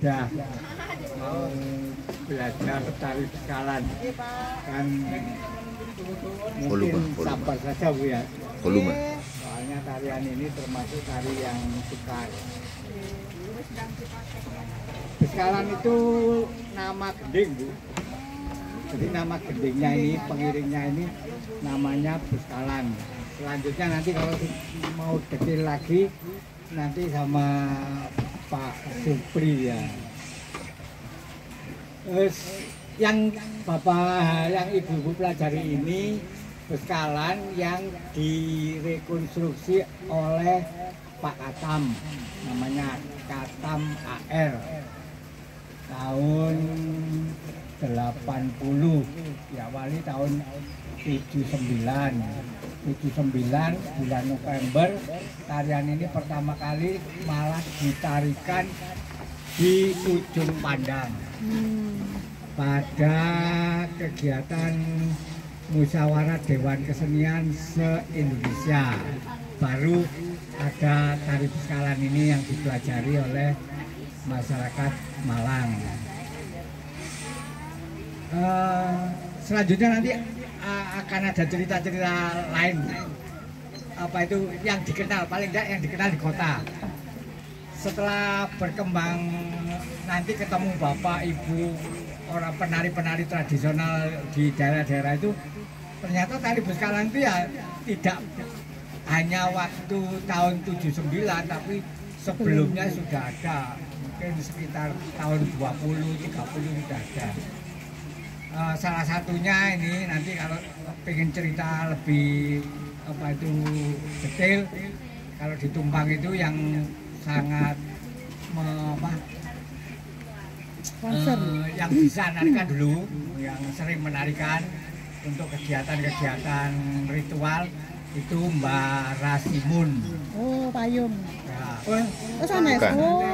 sudah mau belajar tari Beskalan kan mungkin sabar saja Bu ya. Volume. Soalnya tarian ini termasuk tari yang sukar. Beskalan itu nama gending Bu. Jadi nama gendingnya ini, pengiringnya ini namanya Beskalan. Selanjutnya nanti kalau mau detail lagi nanti sama Pak Supri ya. Terus yang Bapak, yang Ibu pelajari ini Beskalan yang direkonstruksi oleh Pak Katam, namanya Katam AR tahun 80, diawali tahun 79 bulan November. Tarian ini pertama kali malah ditarikan di Ujung Pandang pada kegiatan musyawarah Dewan Kesenian se-Indonesia. Baru ada tari Beskalan ini yang dipelajari oleh masyarakat Malang. Selanjutnya nanti akan ada cerita-cerita lain, apa itu yang dikenal, paling tidak yang dikenal di kota. Setelah berkembang nanti ketemu Bapak Ibu orang penari-penari tradisional di daerah-daerah itu, ternyata tari Beskalan itu ya tidak hanya waktu tahun 79, tapi sebelumnya sudah ada, mungkin sekitar tahun 20-30 sudah ada. Salah satunya ini nanti kalau pengen cerita lebih apa itu detail, kalau di Tumpang itu yang sangat yang bisa menarikan dulu, yang sering menarikan untuk kegiatan-kegiatan ritual itu Mbak Rasimun. Oh, payung. Ya. Oh, sana. Oh,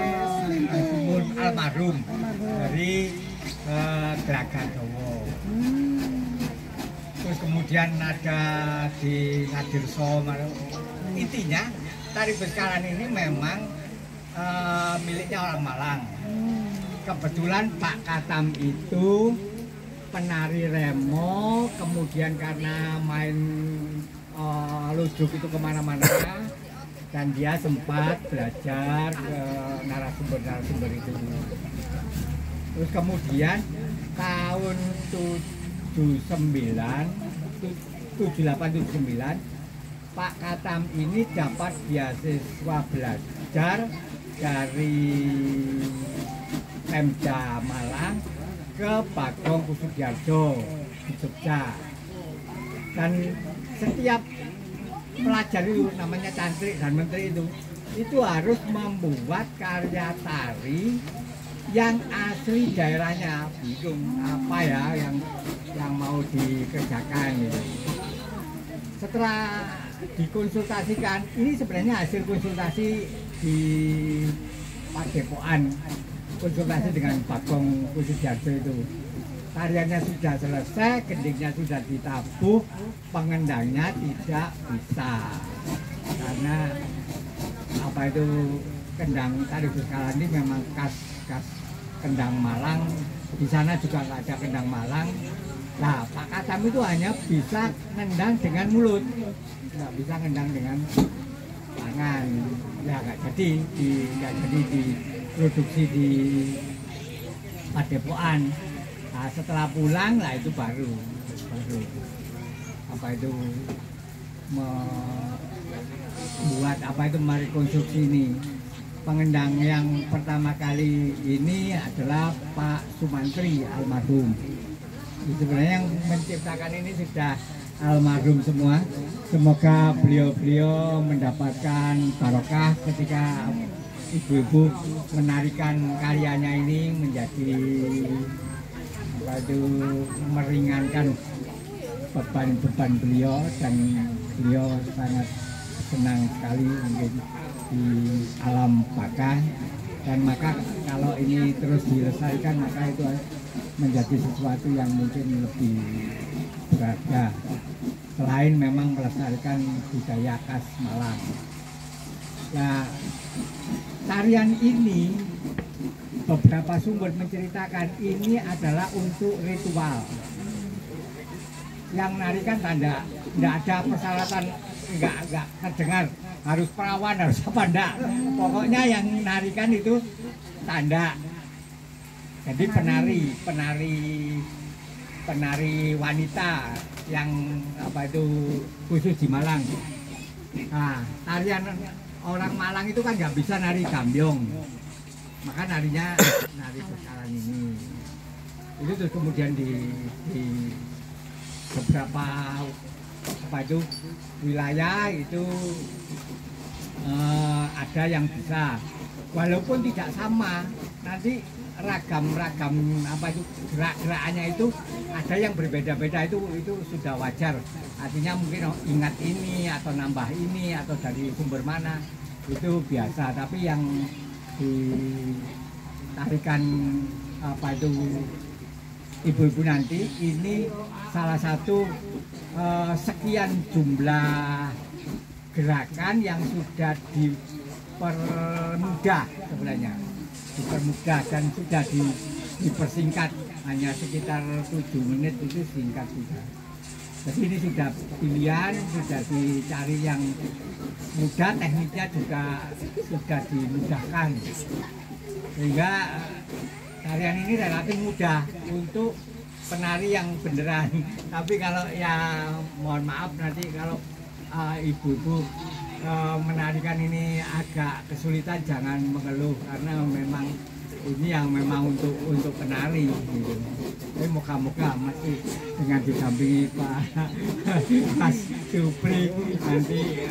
Rasimun almarhum dari Gerakan Dowo. Terus kemudian ada di Nadirso. Intinya tari Beskalan ini memang miliknya orang Malang. Kebetulan Pak Katam itu penari remo, kemudian karena main ludruk itu kemana-mana, dan dia sempat belajar ke narasumber-narasumber itu. Terus kemudian tahun 78-79 Pak Katam ini dapat beasiswa belajar dari Pemda Malang ke Bagong Kusudiarjo di Jogja. Dan setiap pelajar itu namanya cantrik dan menteri itu harus membuat karya tari yang asli daerahnya, bingung apa ya yang mau dikerjakan gitu. Setelah dikonsultasikan, ini sebenarnya hasil konsultasi di Padepokan, konsultasi dengan Bagong Kusudiarjo itu. Tariannya sudah selesai, gendingnya sudah ditabuh, pengendangnya tidak bisa karena apa itu kendang tari Beskalan ini memang khas kendang Malang. Di sana juga nggak ada kendang Malang. Nah, Pak Katam itu hanya bisa ngendang dengan mulut, nggak bisa ngendang dengan tangan. Ya nggak jadi diproduksi di Padepokan. Nah, setelah pulang lah itu baru apa itu membuat apa itu merekonstruksi ini. Pengendang yang pertama kali ini adalah Pak Sumantri almarhum. Sebenarnya yang menciptakan ini sudah almarhum semua. Semoga beliau-beliau mendapatkan barokah ketika ibu-ibu menarikan karyanya ini, menjadi apa itu meringankan beban-beban beliau, dan beliau sangat senang sekali mungkin di alam baka. Dan maka kalau ini terus dilestarikan, maka itu menjadi sesuatu yang mungkin lebih berharga, selain memang melestarikan budaya khas Malang. Nah, tarian ini beberapa sumber menceritakan ini adalah untuk ritual. Yang narikan tanda, tidak ada persyaratan, nggak terdengar harus perawan harus apa enggak. Pokoknya yang narikan itu tanda. Jadi penari wanita yang apa itu khusus di Malang. Nah, tarian orang Malang itu kan nggak bisa nari gambyong, maka narinya nari beskalan ini. Itu terus kemudian di beberapa apa itu wilayah itu ada yang bisa, walaupun tidak sama, nanti ragam apa itu gerak-gerakannya itu ada yang berbeda-beda, itu sudah wajar. Artinya mungkin ingat ini atau nambah ini atau dari sumber mana itu biasa. Tapi yang ditarikan apa itu ibu-ibu nanti ini salah satu sekian jumlah gerakan yang sudah dipermudah sebenarnya, dipermudah dan sudah dipersingkat, hanya sekitar 7 menit itu singkat sudah. Jadi ini sudah pilihan, sudah dicari yang mudah, tekniknya juga sudah dimudahkan, sehingga tarian ini relatif mudah untuk penari yang beneran. Tapi kalau ya mohon maaf nanti kalau ibu-ibu menarikan ini agak kesulitan, jangan mengeluh karena memang ini yang memang untuk penari gitu. Tapi moga-moga masih dengan didampingi Pak Mas Supri nanti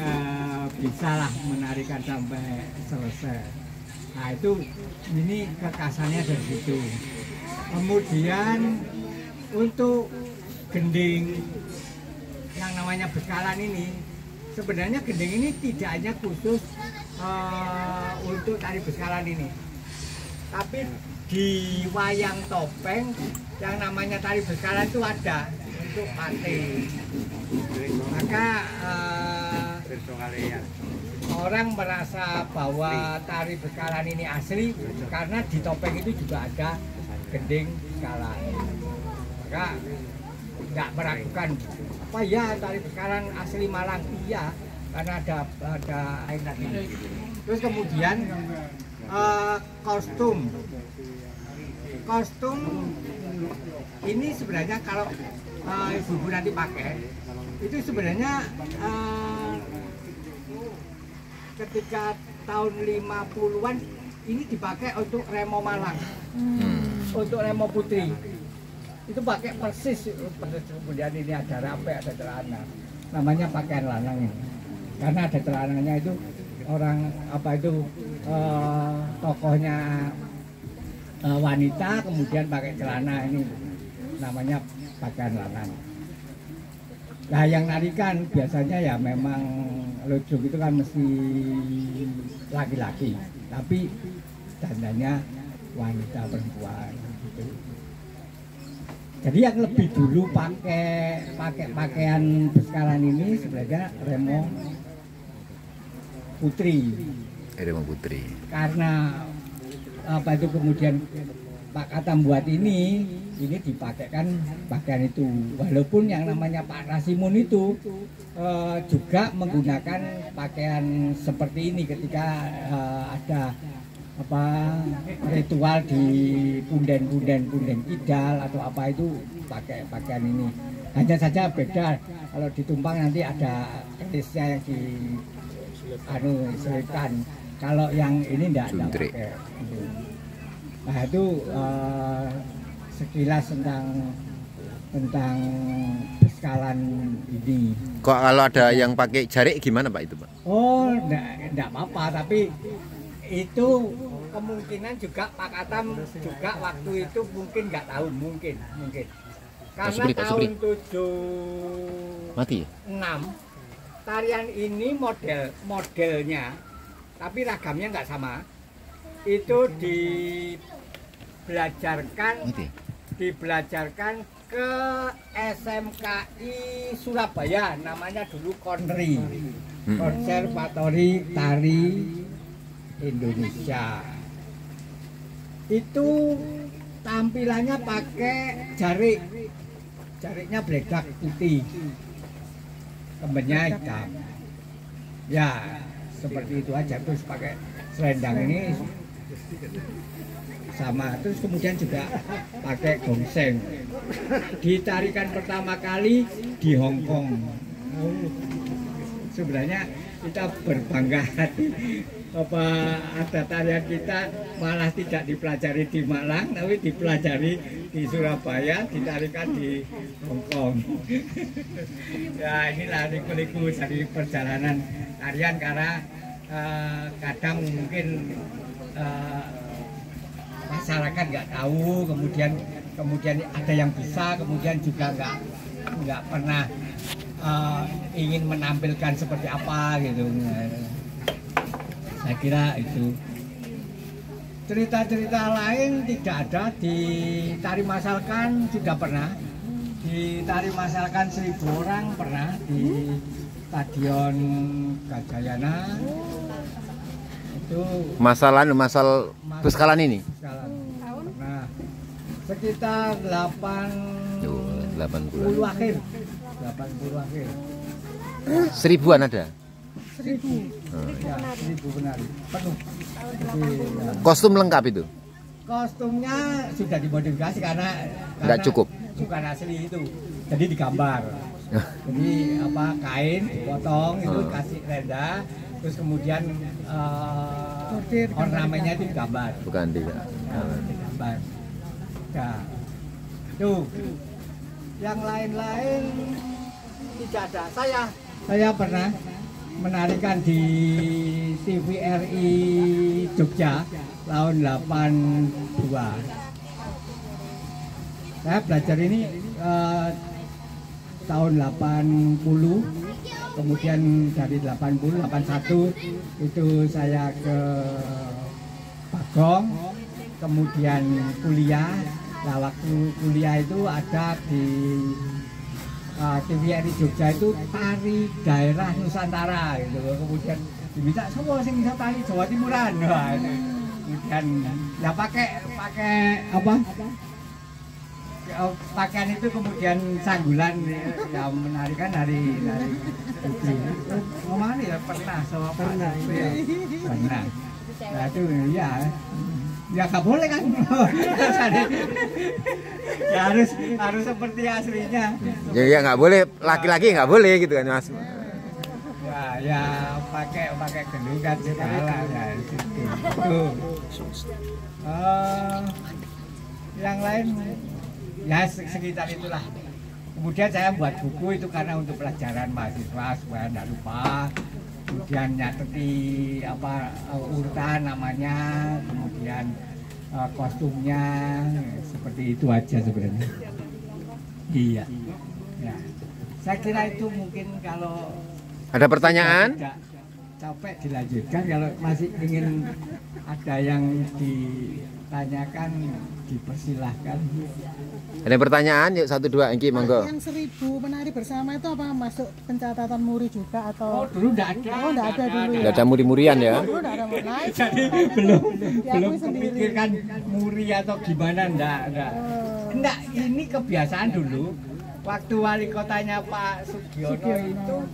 bisalah menarikan sampai selesai. Nah itu ini kekasannya dari situ. Kemudian untuk gending yang namanya beskalan ini, sebenarnya gending ini tidak hanya khusus untuk tari beskalan ini, tapi di wayang topeng yang namanya tari beskalan itu ada untuk pate. Maka orang merasa bahwa tari beskalan ini asli karena di topeng itu juga ada gending beskalan. Maka nggak meragukan, apa ya tari beskalan asli Malang, iya karena ada air tadi. Terus kemudian kostum ini sebenarnya kalau ibu-ibu nanti pakai itu sebenarnya ketika tahun 50-an ini dipakai untuk Remo Malang, untuk Remo Putri itu pakai persis. Kemudian ini ada rape, ada celana, namanya pakaian lanang ini karena ada celananya. Itu orang apa itu tokohnya wanita kemudian pakai celana, ini namanya pakaian lanang. Nah yang narikan biasanya ya memang lojong itu kan mesti laki-laki, tapi dandanya wanita perempuan gitu. Jadi yang lebih dulu pakai pakaian beskalan ini sebenarnya Remo Putri. Remo Putri. Karena apa itu kemudian Pak Katam buat ini dipakaikan pakaian itu. Walaupun yang namanya Pak Rasimun itu juga menggunakan pakaian seperti ini ketika ada apa ritual di punden kidal atau apa itu pakai pakaian ini. Hanya saja beda kalau ditumpang nanti ada ketisnya yang diselipkan. Kalau yang ini enggak pakai. Nah itu sekilas tentang beskalan ini. Kok kalau ada yang pakai jarik gimana Pak itu Pak? Oh enggak apa-apa, tapi itu kemungkinan juga Pak Katam juga waktu itu mungkin nggak tahu, mungkin karena tahun 76 tarian ini modelnya tapi ragamnya nggak sama, itu dibelajarkan ke SMKI Surabaya, namanya dulu Konri, Konservatori Tari Indonesia. itu tampilannya pakai jarik, jariknya bledak putih, kembennya hitam. Ya seperti itu aja. Terus pakai selendang ini sama, terus kemudian juga pakai gongseng. Ditarikan pertama kali di Hong Kong. Sebenarnya kita berbangga hati apa ada tarian kita malah tidak dipelajari di Malang, tapi dipelajari di Surabaya, ditarikan di Hong Kong. Ya inilah liku-liku dari perjalanan tarian, karena kadang mungkin masyarakat nggak tahu, kemudian ada yang bisa, kemudian juga nggak pernah ingin menampilkan seperti apa gitu. Saya kira itu. Cerita-cerita lain tidak ada. Di tari masalkan sudah pernah, di tari masalkan 1000 orang pernah, di Stadion Gajayana itu masal Beskalan ini nah sekitar 80 akhir 1000-an ada. 1000 ya, 1000 benar penuh. Jadi, ya. Kostum lengkap itu? Kostumnya sudah dimodifikasi karena Nggak cukup, bukan asli itu, jadi digambar. Jadi apa, kain dipotong itu kasih renda, terus kemudian ornamennya itu digambar. Bukan tidak. Digambar. Nah, tuh. Yang lain-lain tidak ada. Saya pernah menarikan di TVRI Jogja tahun 82. Saya belajar ini tahun 80, kemudian dari 80, 81 itu saya ke Bagong, kemudian kuliah. Nah, waktu kuliah itu ada di TVRI Jogja itu tari daerah Nusantara gitu. Kemudian diminta semua sing bisa tari Jawa Timuran. Nah, kemudian ya pakai apa? Pakaian itu kemudian sanggulan yang menarikan dari putri. Ngomong ya pernah sama pernah. Nah itu ya nggak boleh kan. Ya harus seperti aslinya. Ya nggak boleh, laki-laki nggak boleh gitu kan Mas. Ya pakai gendungan segala ya itu. Yang lain ya sekitar itulah. Kemudian saya buat buku itu karena untuk pelajaran mahasiswa supaya tidak lupa. Kemudian nyateti apa urutan namanya, kemudian kostumnya, seperti itu aja sebenarnya. Iya. Ya. Saya kira itu mungkin kalau ada pertanyaan? Capek dilanjutkan, kalau masih ingin ada yang ditanyakan dipersilahkan. Ada pertanyaan? Yuk 1 2 Engki monggo. Yang 1000 penari bersama itu apa masuk pencatatan muri juga atau? Oh dulu enggak ada. Oh enggak ada dulu. Enggak ada muri-murian ya? Dulu enggak ada muri. Jadi belum kepikirkan muri atau gimana, enggak. Enggak, ini kebiasaan dulu. Waktu wali kotanya Pak Sugiono itu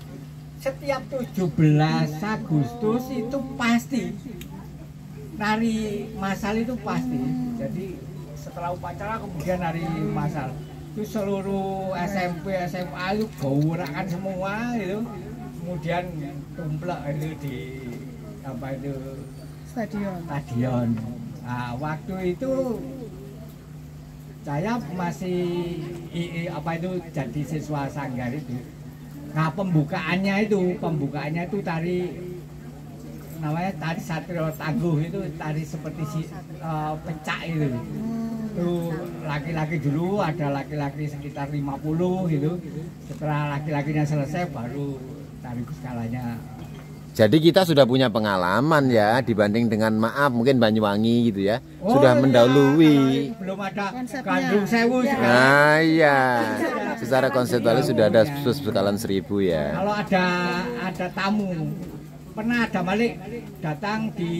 setiap 17 Agustus itu pasti nari masal itu pasti. Jadi setelah upacara kemudian nari masal. Itu seluruh SMP, SMA itu gawurakan semua itu. Kemudian tumplek itu di apa itu stadion. Nah, waktu itu saya masih apa itu jadi siswa sanggar itu. Nah, pembukaannya itu tari namanya tari Satrio Tangguh, itu tari seperti pecak itu. Itu laki-laki dulu, ada laki-laki sekitar 50 gitu. Setelah laki-lakinya selesai baru tari skalanya. Jadi kita sudah punya pengalaman ya dibanding dengan mungkin Banyuwangi gitu ya. Sudah mendahului. Belum ada Gandrung Sewu. Nah iya. Secara konseptual sudah ada Beskalan 1000 ya. Kalau ada tamu, pernah ada Malik datang di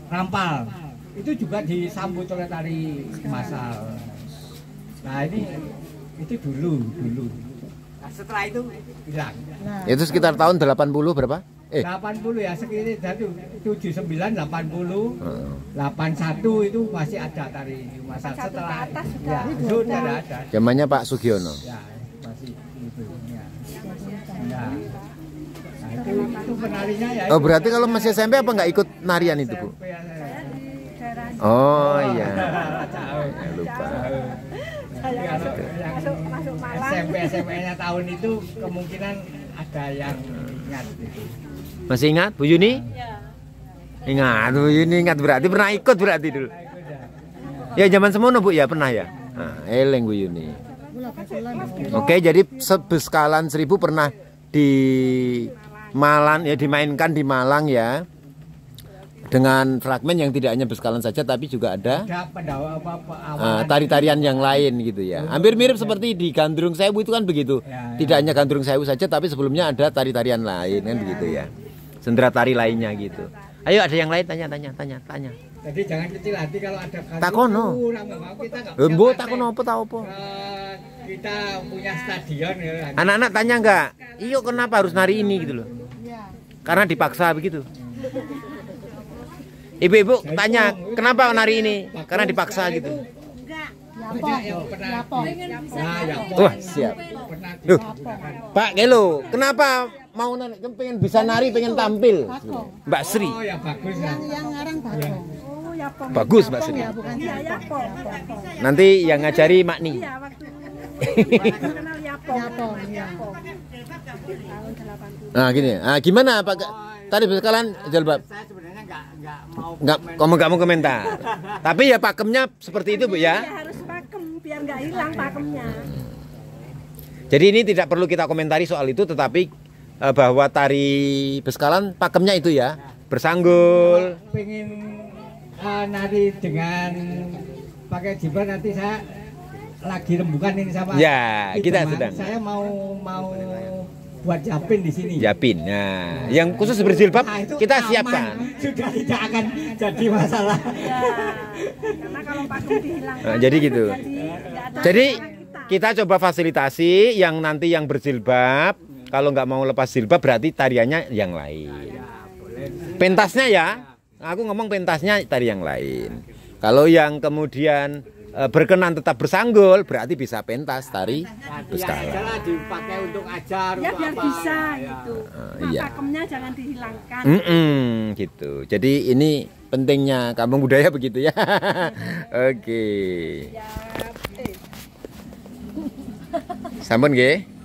Rampal. itu juga disambut oleh tari massal. Nah ini itu dulu. Nah, setelah itu hilang. Nah, Itu sekitar tahun 80 berapa? 80 ya sekitar 79, 80, 81 itu masih ada tari massal. Setelah ya, sudah ada. Zamannya Pak Sugiono. Ya, masih itu. Ya. Ya. Nah, itu penarinya ya. Oh, berarti kalau masih SMP apa nggak ikut narian itu, Bu? SMP ya. Oh iya. Jauh. Lupa. Kalau yang SMP SMA-nya tahun itu kemungkinan ada yang ingat gitu. Masih ingat Bu Yuni? Ingat Bu Yuni, ingat berarti pernah ikut berarti dulu. Ya zaman semono Bu ya pernah ya. Nah, eleng Bu Yuni. gula basulan. Oke, jadi Beskalan 1000 pernah di Malang ya, dimainkan di Malang ya. Dengan fragmen yang tidak hanya Beskalan saja tapi juga ada Ada pendawa apa tari-tarian yang lain gitu ya. Hampir mirip seperti di Gandrung Sewu itu kan begitu. Ya. Tidak hanya Gandrung Sewu saja tapi sebelumnya ada tari-tarian lain kan begitu ya. Sendera tari lainnya gitu. Ayo ada yang lain tanya. Jadi jangan kecil hati kalau ada kan. Takono. Kita nggak punya Embo partai. takono apa tahu apa? Kita punya stadion ya. Anak-anak tanya enggak? Iyo kenapa harus nari ini gitu loh? Iya. Karena dipaksa begitu. Ibu-ibu tanya kenapa nari ini? Karena dipaksa gitu. Banyak yang pernah. Yapong. Nah, ya, Wah siap. pernah Duh. digunakan. Pak Gelo, kenapa mau nari? Kan pengen bisa nari, pengen tampil. Mbak Sri, Oh, ya bagus ya. Yang ngarang Bagong. bagus Mbak Sri. Ya bukan Yapong. Nanti yang ngajari Makni. Yapong. Ya. Nah gini, gimana Pak? Tadi Beskalan Jalbab. Saya sebenarnya nggak mau Nggak mau komentar. Tapi ya pakemnya seperti itu Bu ya. Ya harus pakem biar nggak hilang pakemnya. Jadi ini tidak perlu kita komentari soal itu, tetapi bahwa tari Beskalan pakemnya itu ya, bersanggul. pengen nari dengan pakai jilbab nanti saya lagi rembukan ini sama Ya, kita teman. sedang. Saya mau buat japin di sini. Japin. Nah, yang khusus berjilbab Nah, itu kita aman. siapkan. Sudah tidak akan jadi masalah. Ya, karena kalau pakem dihilangkan. Nah, jadi gitu. nggak ada Jadi cara kita coba fasilitasi yang nanti yang berjilbab. Kalau nggak mau lepas jilbab berarti tariannya yang lain. Pentasnya ya, aku ngomong pentasnya tari yang lain. Kalau yang kemudian berkenan tetap bersanggul berarti bisa pentas tari Beskalan. Adalah dipakai untuk ajar Ya untuk biar apa. bisa Ya. gitu. iya. Pakemnya jangan dihilangkan. Gitu. Jadi ini pentingnya kampung budaya begitu ya. Oke. Sampun nggih.